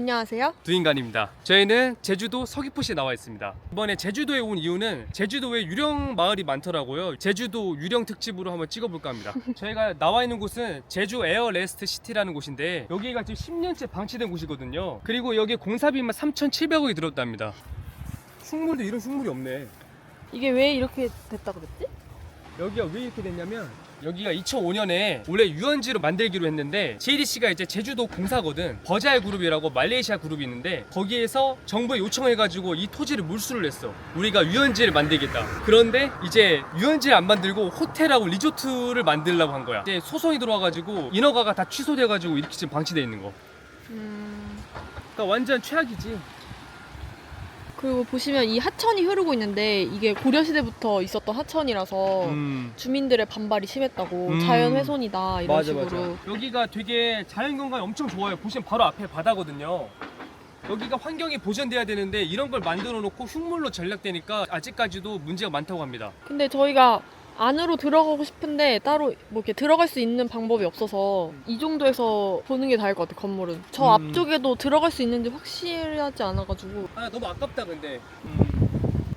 안녕하세요. 두인간입니다. 저희는 제주도 서귀포시에 나와 있습니다. 이번에 제주도에 온 이유는 제주도에 유령 마을이 많더라고요. 제주도 유령 특집으로 한번 찍어볼까 합니다. 저희가 나와 있는 곳은 제주 에어레스트 시티라는 곳인데 여기가 지금 10년째 방치된 곳이거든요. 그리고 여기에 공사비만 3,700억이 들었답니다. 흉물도 이런 흉물이 없네. 이게 왜 이렇게 됐다 그랬지? 여기가 왜 이렇게 됐냐면 여기가 2005년에 원래 유원지로 만들기로 했는데 JDC가 이제 제주도 공사거든. 버자이 그룹이라고 말레이시아 그룹이 있는데 거기에서 정부에 요청해가지고 이 토지를 물수를 냈어. 우리가 유원지를 만들겠다. 그런데 이제 유원지를 안 만들고 호텔하고 리조트를 만들려고 한 거야. 이제 소송이 들어와가지고 인허가가 다 취소돼가지고 이렇게 지금 방치돼 있는 거. 그러니까 완전 최악이지. 그리고 보시면 이 하천이 흐르고 있는데 이게 고려시대부터 있었던 하천이라서 주민들의 반발이 심했다고 자연 훼손이다 이런 식으로. 맞아. 여기가 되게 자연경관이 엄청 좋아요. 보시면 바로 앞에 바다거든요. 여기가 환경이 보존돼야 되는데 이런 걸 만들어 놓고 흉물로 전락되니까 아직까지도 문제가 많다고 합니다. 근데 저희가 안으로 들어가고 싶은데 따로 뭐 이렇게 들어갈 수 있는 방법이 없어서 이 정도에서 보는 게 다일 것 같아. 건물은 저 앞쪽에도 들어갈 수 있는지 확실하지 않아가지고. 너무 아깝다 근데.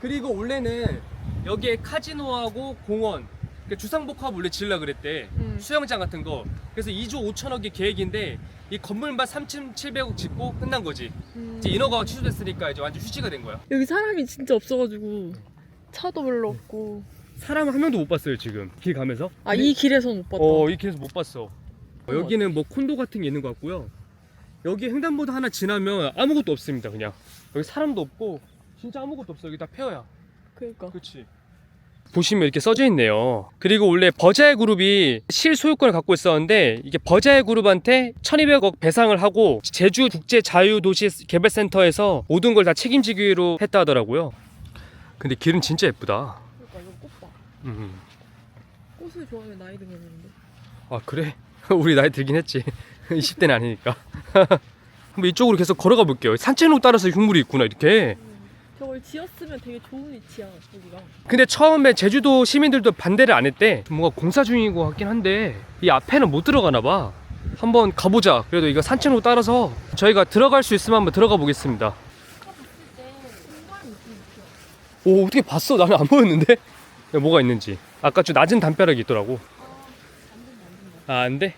그리고 원래는 여기에 카지노하고 공원, 그러니까 주상복합 원래 지으려고 그랬대. 수영장 같은 거. 그래서 2조 5천억의 계획인데 이 건물만 3,700억 짓고 끝난 거지. 이제 인허가가 취소됐으니까 이제 완전 휴지가 된 거야. 여기 사람이 진짜 없어가지고 차도 별로 없고. 사람 한 명도 못 봤어요 지금 길 가면서. 이 길에서는 못 봤다. 이 길에서 못 봤어. 여기는 뭐 콘도 같은 게 있는 것 같고요. 여기 횡단보도 하나 지나면 아무것도 없습니다. 그냥 여기 사람도 없고 진짜 아무것도 없어. 여기 다 폐허야. 그러니까. 그렇지. 보시면 이렇게 써져 있네요. 그리고 원래 버자이 그룹이 실소유권을 갖고 있었는데 이게 버자이 그룹한테 1,200억 배상을 하고 제주 국제 자유도시 개발센터에서 모든 걸 다 책임지기로 했다 하더라고요. 근데 길은 진짜 예쁘다. 그러니까 이거 꽃 봐. 음. 꽃을 좋아하면 나이 들겠는데. 아 그래? 우리 나이 들긴 했지. 20대는 아니니까. 한번 이쪽으로 계속 걸어가 볼게요. 산책로 따라서 흉물이 있구나 이렇게. 저걸 지었으면 되게 좋은 위치야 여기가. 근데 처음에 제주도 시민들도 반대를 안 했대. 뭔가 공사 중인 것 같긴 한데 이 앞에는 못 들어가나 봐. 한번 가보자. 그래도 이거 산책로 따라서 저희가 들어갈 수 있으면 한번 들어가 보겠습니다. 아까 봤을 때 공간이 있긴 있어. 오 어떻게 봤어? 나는 안 보였는데? 뭐가 있는지. 아까 좀 낮은 담벼락이 있더라고. 안 돼?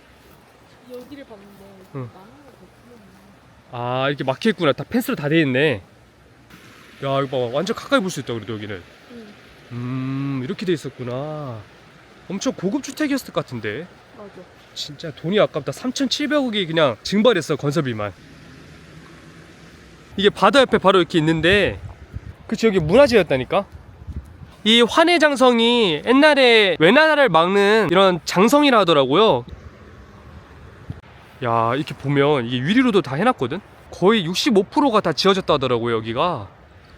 여기를 봤는데 응. 나무가 더 이렇게 막혀있구나. 다 펜스로 다 돼있네. 야 이거 봐. 완전 가까이 볼 수 있다 그래도 여기는. 이렇게 돼 있었구나. 엄청 고급 주택이었을 것 같은데. 맞아. 진짜 돈이 아깝다. 3,700억이 그냥 증발했어 건설비만. 이게 바다 옆에 바로 이렇게 있는데 그치 여기 문화재였다니까. 이 환해장성이 옛날에 외나라를 막는 이런 장성이라 하더라고요. 야 이렇게 보면 이게 유리로도 다 해놨거든. 거의 65%가 다 지어졌다 하더라고요 여기가.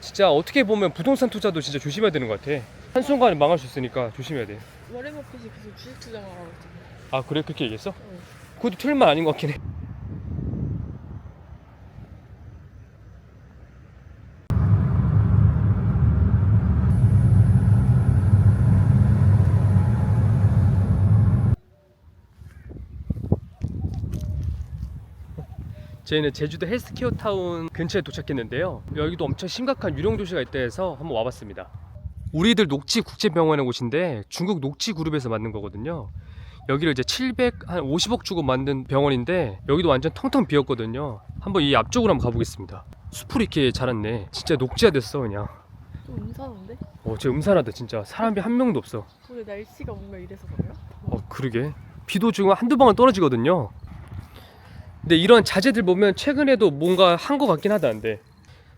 진짜 어떻게 보면 부동산 투자도 진짜 조심해야 되는 것 같아. 한순간에 망할 수 있으니까 조심해야 돼. 워렌 버핏이 계속 주식 투자를 하라고 했잖아. 아 그래? 그렇게 얘기했어? 응. 그것도 틀린 말 아닌 것 같긴 해. 저희는 제주도 헬스케어 타운 근처에 도착했는데요. 여기도 엄청 심각한 유령 도시가 있다 해서 한번 와봤습니다. 우리들 녹지 국제병원의 곳인데 중국 녹지 그룹에서 만든 거거든요. 여기를 이제 750억 주고 만든 병원인데 여기도 완전 텅텅 비었거든요. 한번 이 앞쪽으로 한번 가보겠습니다. 숲을 이렇게 자랐네. 진짜 녹지가 됐어 그냥. 좀 음산한데? 진짜 음산하다 진짜. 사람이 한 명도 없어. 오늘 날씨가 뭔가 이래서 그런가? 그러게. 비도 지금 한두 방울 떨어지거든요. 근데 이런 자재들 보면 최근에도 뭔가 한 것 같긴 하다는데.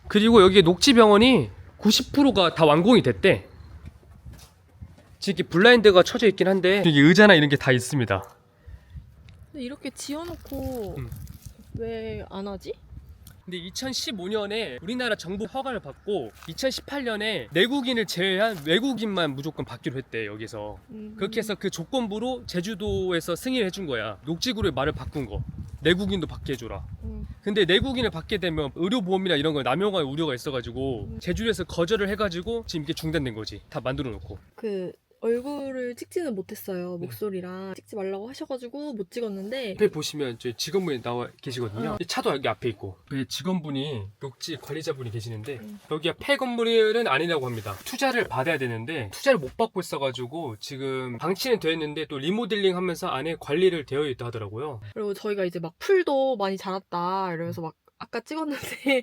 그리고 여기 녹지병원이 90%가 다 완공이 됐대. 지금 블라인드가 쳐져 있긴 한데 여기 의자나 이런 게 다 있습니다. 근데 이렇게 지어놓고 왜 안 하지? 근데 2015년에 우리나라 정부 허가를 받고 2018년에 내국인을 제외한 외국인만 무조건 받기로 했대 여기서. 그렇게 해서 그 조건부로 제주도에서 승인을 해준 거야. 녹지구의 말을 바꾼 거. 내국인도 받게 해줘라. 근데 내국인을 받게 되면 의료보험이나 이런 거 남용할 우려가 있어가지고 제주도에서 거절을 해가지고 지금 이게 중단된 거지. 다 만들어 놓고. 그 얼굴을 찍지는 못했어요. 네. 목소리랑 찍지 말라고 하셔가지고 못 찍었는데 앞에 보시면 저희 직원분이 나와 계시거든요. 이 차도 여기 앞에 있고 그 직원분이 녹지 관리자분이 계시는데 여기가 폐건물은 아니라고 합니다. 투자를 받아야 되는데 투자를 못 받고 있어가지고 지금 방치는 되어 있는데 또 리모델링 하면서 안에 관리를 되어 있다 하더라고요. 그리고 저희가 이제 막 풀도 많이 자랐다 이러면서 막 아까 찍었는데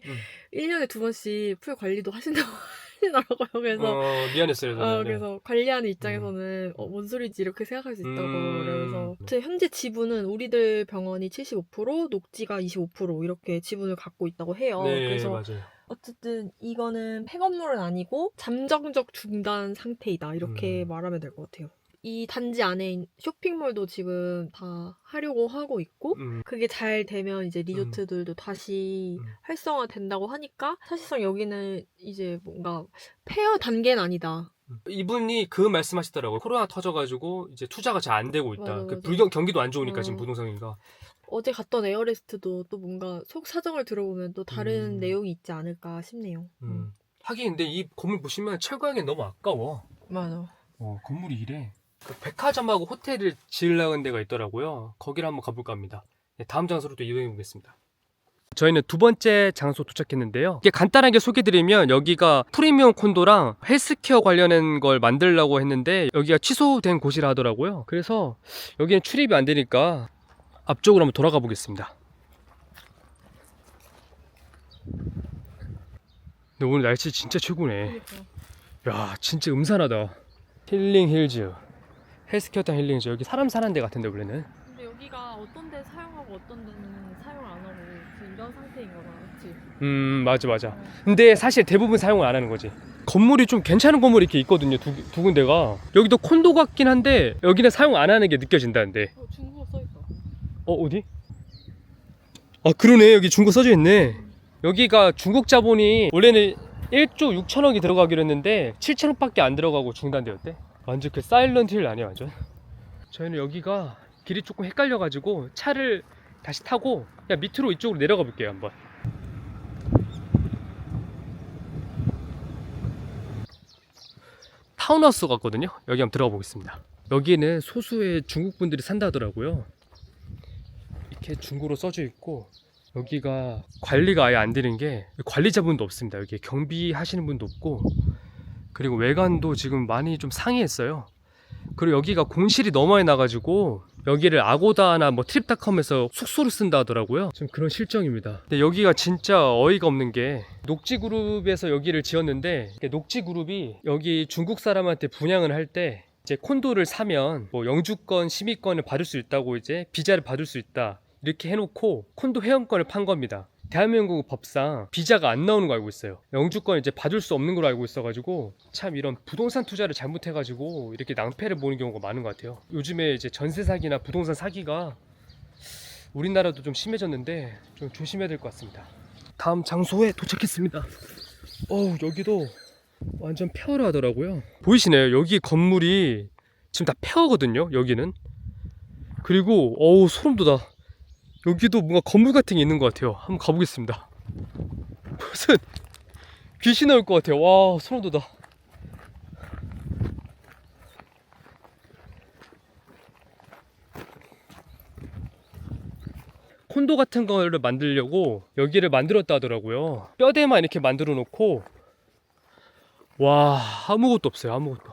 1년에 2번씩 풀 관리도 하신다고 하시더라고요. 그래서 미안했어요. 저는. 네. 그래서 관리하는 입장에서는 뭔 소리지 이렇게 생각할 수 있다고 그래서 현재 지분은 우리들 병원이 75%, 녹지가 25% 이렇게 지분을 갖고 있다고 해요. 네, 그래서 맞아요. 어쨌든 이거는 폐건물은 아니고 잠정적 중단 상태이다 이렇게 말하면 될 것 같아요. 이 단지 안에 쇼핑몰도 지금 다 하려고 하고 있고 그게 잘 되면 이제 리조트들도 다시 활성화된다고 하니까 사실상 여기는 이제 뭔가 폐허 단계는 아니다. 이분이 그 말씀하시더라고요. 코로나 터져가지고 이제 투자가 잘 안 되고 있다. 맞아, 그 맞아. 경기도 안 좋으니까 지금 부동산인가. 어제 갔던 에어레스트도 또 뭔가 속 사정을 들어보면 또 다른 내용이 있지 않을까 싶네요. 하긴 근데 이 건물 보시면 철거하기엔 너무 아까워. 맞아. 건물이 이래. 그 백화점하고 호텔을 지으려는 데가 있더라고요. 거기를 한번 가볼까 합니다. 네, 다음 장소로 또 이동해 보겠습니다. 저희는 두 번째 장소 도착했는데요. 이게 간단하게 소개드리면 여기가 프리미엄 콘도랑 헬스케어 관련된 걸 만들려고 했는데 여기가 취소된 곳이라 하더라고요. 그래서 여기는 출입이 안 되니까 앞쪽으로 한번 돌아가 보겠습니다. 근데 오늘 날씨 진짜 최고네. 야, 진짜 음산하다. 힐링 힐즈, 헬스케어타 힐링 힐즈. 여기 사람 사는 데 같은데 원래는. 근데 여기가 어떤 데 사용하고 어떤 데는 사용을 안 하고 지금 이런 상태인 거다, 그렇지? 맞아. 근데 사실 대부분 사용을 안 하는 거지. 건물이 좀 괜찮은 건물이 이렇게 있거든요. 두 군데가. 여기도 콘도 같긴 한데 여기는 사용 안 하는 게 느껴진다는데. 중국어 써있다. 어디? 아, 그러네. 여기 중국 써져 있네. 여기가 중국 자본이 원래는 1조 6천억이 들어가기로 했는데 7천억밖에 안 들어가고 중단되었대. 완전 그 사일런트 힐 아니야 완전. 저희는 여기가 길이 조금 헷갈려가지고 차를 다시 타고 그냥 밑으로 이쪽으로 내려가 볼게요 한번. 타운하우스 같거든요. 여기 한번 들어가 보겠습니다. 여기는 소수의 중국 분들이 산다 하더라고요. 이렇게 중국어로 써져 있고 여기가 관리가 아예 안 되는 게 관리자분도 없습니다. 여기 경비하시는 분도 없고 그리고 외관도 지금 많이 좀 상해했어요. 그리고 여기가 공실이 너무 많이 나가지고 여기를 아고다나 뭐 트립닷컴에서 숙소로 쓴다 하더라고요. 좀 그런 실정입니다. 근데 여기가 진짜 어이가 없는 게 녹지그룹에서 여기를 지었는데 녹지그룹이 여기 중국 사람한테 분양을 할 때 이제 콘도를 사면 뭐 영주권, 시민권을 받을 수 있다고 이제 비자를 받을 수 있다 이렇게 해놓고 콘도 회원권을 판 겁니다. 대한민국 법상 비자가 안 나오는 거 알고 있어요. 영주권 이제 받을 수 없는 걸로 알고 있어가지고 참 이런 부동산 투자를 잘못해가지고 이렇게 낭패를 보는 경우가 많은 것 같아요. 요즘에 이제 전세 사기나 부동산 사기가 우리나라도 좀 심해졌는데 좀 조심해야 될 것 같습니다. 다음 장소에 도착했습니다. 여기도 완전 폐허를 하더라고요. 보이시나요? 여기 건물이 지금 다 폐허거든요. 여기는. 그리고 소름 돋아. 여기도 뭔가 건물 같은 게 있는 것 같아요. 한번 가보겠습니다. 무슨 귀신 나올 것 같아요. 와, 소름 돋아. 콘도 같은 거를 만들려고 여기를 만들었다 하더라고요. 뼈대만 이렇게 만들어 놓고 와, 아무것도 없어요. 아무것도.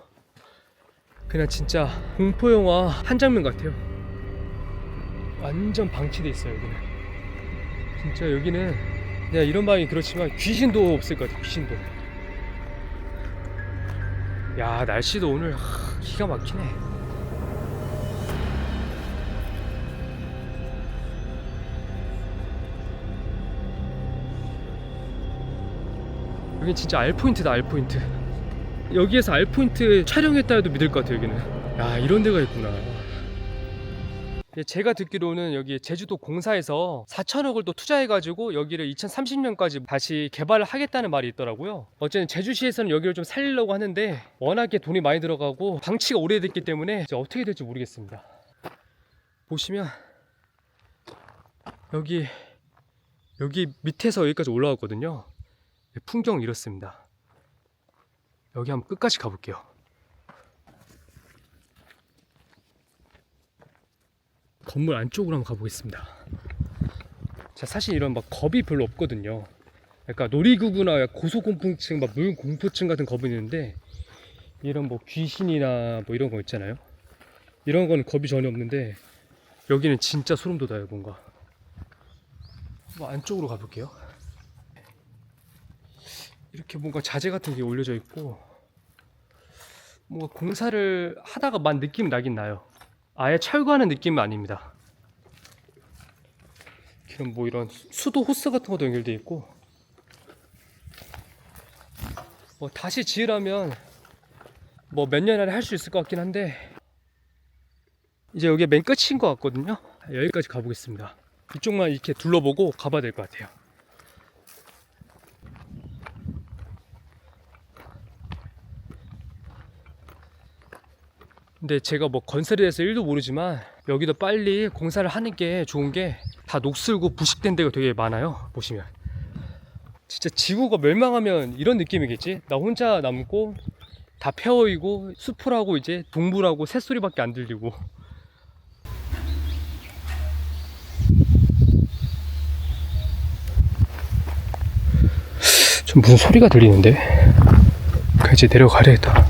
그냥 진짜 공포영화 한 장면 같아요. 완전 방치돼 있어요. 여기는 진짜 여기는 그냥 이런 방이 그렇지만 귀신도 없을 것 같아요. 귀신도. 야, 날씨도 오늘 기가 막히네. 여긴 진짜 알포인트다. 알포인트. 여기에서 알포인트 촬영했다 해도 믿을 것 같아요. 여기는. 야, 이런 데가 있구나. 제가 듣기로는 여기 제주도 공사에서 4천억을 또 투자해가지고 여기를 2030년까지 다시 개발을 하겠다는 말이 있더라고요. 어쨌든 제주시에서는 여기를 좀 살리려고 하는데 워낙에 돈이 많이 들어가고 방치가 오래됐기 때문에 이제 어떻게 될지 모르겠습니다. 보시면 여기 밑에서 여기까지 올라왔거든요. 풍경 이렇습니다. 여기 한번 끝까지 가볼게요. 건물 안쪽으로 한번 가보겠습니다. 자, 사실 이런 막 겁이 별로 없거든요. 약간 놀이기구나 고소공포증, 막 물공포증 같은 겁이 있는데, 이런 뭐 귀신이나 뭐 이런 거 있잖아요. 이런 거는 겁이 전혀 없는데, 여기는 진짜 소름 돋아요. 뭔가 뭐 안쪽으로 가볼게요. 이렇게 뭔가 자재 같은 게 올려져 있고, 뭔가 공사를 하다가 만 느낌 나긴 나요. 아예 철거하는 느낌은 아닙니다. 이런 뭐 이런 수도 호스 같은 것도 연결되어 있고, 뭐 다시 지으라면 뭐 몇 년 안에 할 수 있을 것 같긴 한데, 이제 여기가 맨 끝인 것 같거든요. 여기까지 가보겠습니다. 이쪽만 이렇게 둘러보고 가봐야 될 것 같아요. 근데 제가 뭐 건설에 대해서 1도 모르지만, 여기도 빨리 공사를 하는 게 좋은 게, 다 녹슬고 부식된 데가 되게 많아요. 보시면 진짜 지구가 멸망하면 이런 느낌이겠지. 나 혼자 남고 다 폐허이고 수풀하고 이제 동물하고 새소리밖에 안 들리고. 좀 무슨 소리가 들리는데, 이제 내려가야겠다.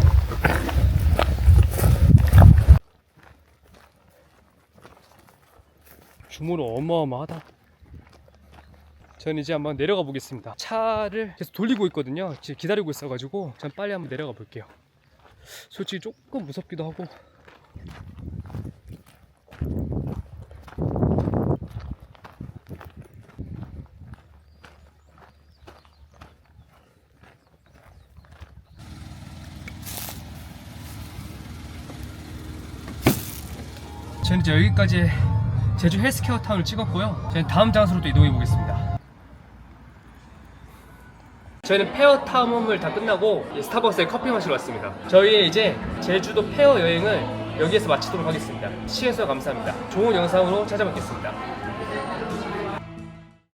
규모는 어마어마하다. 저는 이제 한번 내려가 보겠습니다. 차를 계속 돌리고 있거든요. 지금 기다리고 있어가지고 전 빨리 한번 내려가 볼게요. 솔직히 조금 무섭기도 하고. 저는 이제 여기까지 제주 헬스케어 타운을 찍었고요. 저는 다음 장소로 또 이동해 보겠습니다. 저희는 페어 탐험을 다 끝나고 스타벅스에 커피 마시러 왔습니다. 저희의 이제 제주도 페어 여행을 여기에서 마치도록 하겠습니다. 시청해주셔서 감사합니다. 좋은 영상으로 찾아뵙겠습니다.